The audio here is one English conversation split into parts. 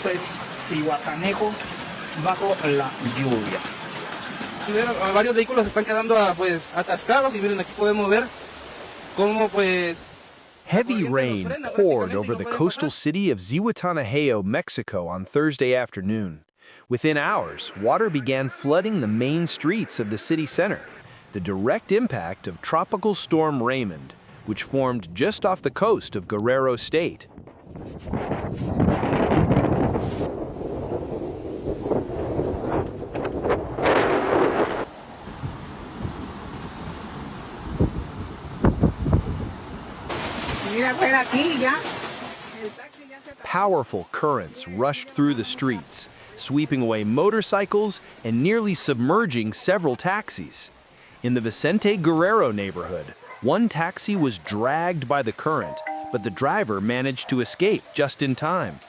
Esto es Zihuatanejo bajo la lluvia. Varios vehículos están quedando pues atascados y miren aquí podemos ver cómo pues Heavy rain poured over the coastal city of Zihuatanejo, Mexico on Thursday afternoon. Within hours, water began flooding the main streets of the city center, the direct impact of Tropical Storm Raymond, which formed just off the coast of Guerrero State. Powerful currents rushed through the streets, sweeping away motorcycles and nearly submerging several taxis. In the Vicente Guerrero neighborhood, one taxi was dragged by the current, but the driver managed to escape just in time.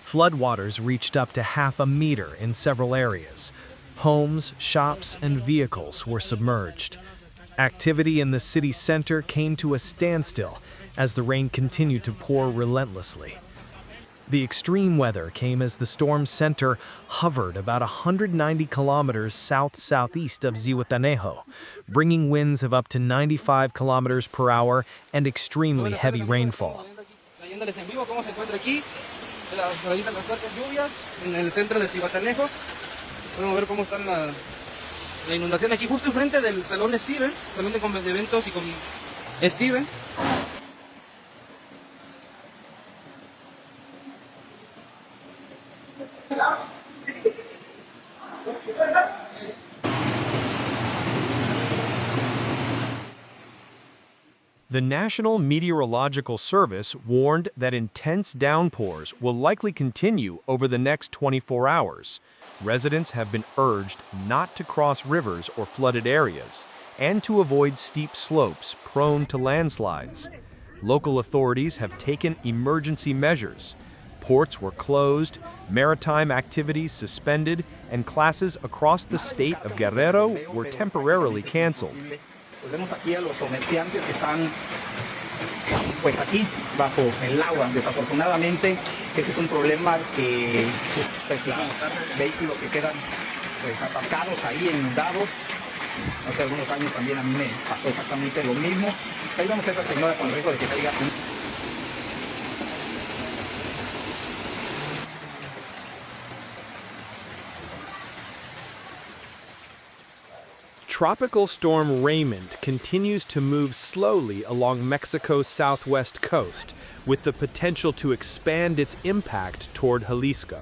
Floodwaters reached up to half a meter in several areas. Homes, shops, and vehicles were submerged. Activity in the city center came to a standstill as the rain continued to pour relentlessly. The extreme weather came as the storm's center hovered about 190 kilometers south-southeast of Zihuatanejo, bringing winds of up to 95 kilometers per hour and extremely heavy rainfall. Las fuertes lluvias en el centro de Zihuatanejo. Podemos ver cómo están la inundación aquí justo enfrente del salón Stevens, salón de eventos y con Stevens. The National Meteorological Service warned that intense downpours will likely continue over the next 24 hours. Residents have been urged not to cross rivers or flooded areas and to avoid steep slopes prone to landslides. Local authorities have taken emergency measures. Ports were closed, maritime activities suspended, and classes across the state of Guerrero were temporarily canceled. Vemos aquí a los comerciantes que están pues aquí bajo el agua. Desafortunadamente ese es un problema que pues los vehículos que quedan pues atascados ahí, inundados. Hace algunos años también a mí me pasó exactamente lo mismo. Pues ahí vemos a esa señora con el riesgo de que caiga un... Tropical Storm Raymond continues to move slowly along Mexico's southwest coast, with the potential to expand its impact toward Jalisco.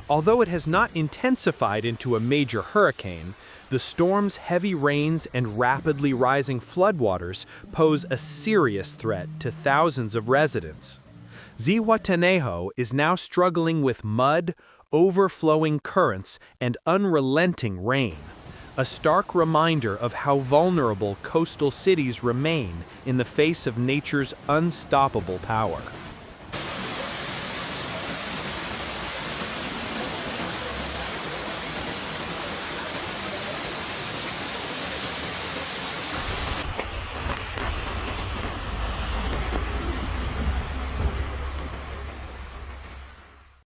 Although it has not intensified into a major hurricane, the storm's heavy rains and rapidly rising floodwaters pose a serious threat to thousands of residents. Zihuatanejo is now struggling with mud, overflowing currents, and unrelenting rain. A stark reminder of how vulnerable coastal cities remain in the face of nature's unstoppable power.